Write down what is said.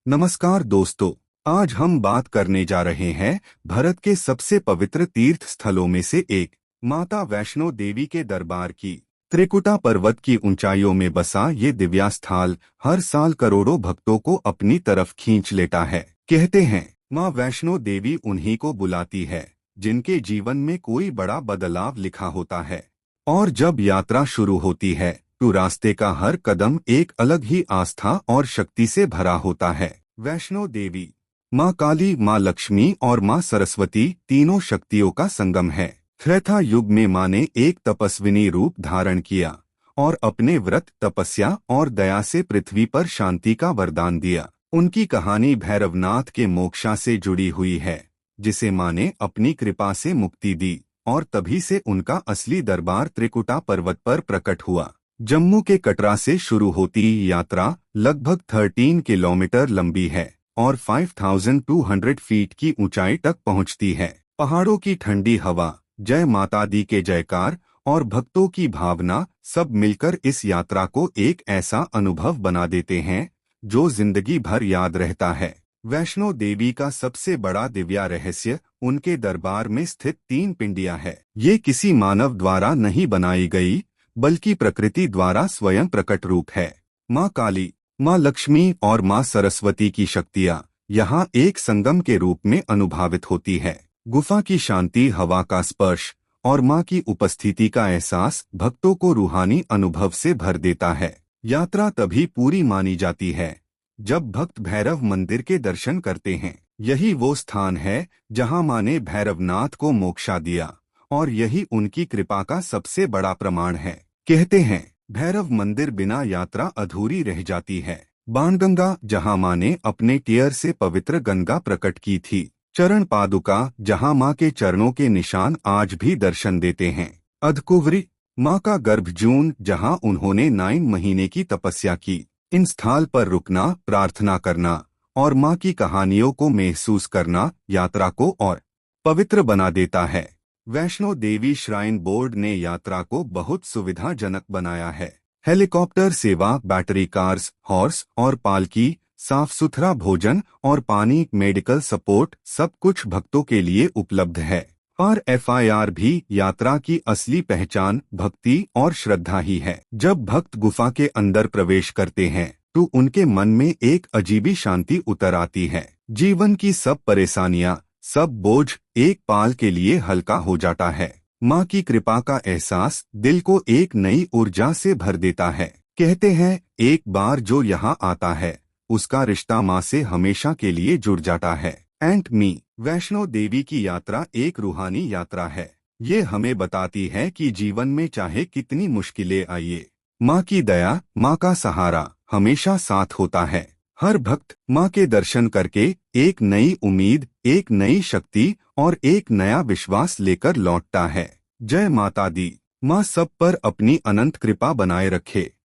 नमस्कार दोस्तों। आज हम बात करने जा रहे हैं भारत के सबसे पवित्र तीर्थ स्थलों में से एक माता वैष्णो देवी के दरबार की। त्रिकुटा पर्वत की ऊंचाइयों में बसा ये दिव्य स्थल हर साल करोड़ों भक्तों को अपनी तरफ खींच लेता है। कहते हैं माँ वैष्णो देवी उन्हीं को बुलाती है जिनके जीवन में कोई बड़ा बदलाव लिखा होता है। और जब यात्रा शुरू होती है तो रास्ते का हर कदम एक अलग ही आस्था और शक्ति से भरा होता है। वैष्णो देवी माँ काली, माँ लक्ष्मी और माँ सरस्वती तीनों शक्तियों का संगम है। त्रेता युग में माँ ने एक तपस्विनी रूप धारण किया और अपने व्रत, तपस्या और दया से पृथ्वी पर शांति का वरदान दिया। उनकी कहानी भैरवनाथ के मोक्षा से जुड़ी हुई है, जिसे माँ ने अपनी कृपा से मुक्ति दी और तभी से उनका असली दरबार त्रिकुटा पर्वत पर प्रकट हुआ। जम्मू के कटरा से शुरू होती यात्रा लगभग 13 किलोमीटर लंबी है और 5200 फीट की ऊंचाई तक पहुंचती है। पहाड़ों की ठंडी हवा, जय माता दी के जयकार और भक्तों की भावना सब मिलकर इस यात्रा को एक ऐसा अनुभव बना देते हैं जो जिंदगी भर याद रहता है। वैष्णो देवी का सबसे बड़ा दिव्य रहस्य उनके दरबार में स्थित 3 पिंडियां है। ये किसी मानव द्वारा नहीं बनाई गई बल्कि प्रकृति द्वारा स्वयं प्रकट रूप है। माँ काली, माँ लक्ष्मी और माँ सरस्वती की शक्तियाँ यहाँ एक संगम के रूप में अनुभवित होती है। गुफा की शांति, हवा का स्पर्श और माँ की उपस्थिति का एहसास भक्तों को रूहानी अनुभव से भर देता है। यात्रा तभी पूरी मानी जाती है जब भक्त भैरव मंदिर के दर्शन करते हैं। यही वो स्थान है जहाँ माँ ने भैरवनाथ को मोक्षा दिया और यही उनकी कृपा का सबसे बड़ा प्रमाण है। कहते हैं भैरव मंदिर बिना यात्रा अधूरी रह जाती है। बाणगंगा, जहां मां ने अपने टीयर से पवित्र गंगा प्रकट की थी। चरण पादुका, जहां मां के चरणों के निशान आज भी दर्शन देते हैं। अधकुवरी, मां का गर्भ जून, जहां उन्होंने 9 महीने की तपस्या की। इन स्थान पर रुकना, प्रार्थना करना और मां की कहानियों को महसूस करना यात्रा को और पवित्र बना देता है। वैष्णो देवी श्राइन बोर्ड ने यात्रा को बहुत सुविधाजनक बनाया है। हेलीकॉप्टर सेवा, बैटरी कार्स, हॉर्स और पालकी, साफ सुथरा भोजन और पानी, मेडिकल सपोर्ट सब कुछ भक्तों के लिए उपलब्ध है। और FIR भी यात्रा की असली पहचान भक्ति और श्रद्धा ही है। जब भक्त गुफा के अंदर प्रवेश करते हैं तो उनके मन में एक अजीबी शांति उतर आती है। जीवन की सब परेशानियां, सब बोझ एक पल के लिए हल्का हो जाता है। माँ की कृपा का एहसास दिल को एक नई ऊर्जा से भर देता है। कहते हैं एक बार जो यहाँ आता है उसका रिश्ता माँ से हमेशा के लिए जुड़ जाता है। एंड मी, वैष्णो देवी की यात्रा एक रूहानी यात्रा है। ये हमें बताती है कि जीवन में चाहे कितनी मुश्किलें आए, माँ की दया, माँ का सहारा हमेशा साथ होता है। हर भक्त माँ के दर्शन करके एक नई उम्मीद, एक नई शक्ति और एक नया विश्वास लेकर लौटता है। जय माता दी। माँ सब पर अपनी अनंत कृपा बनाए रखे।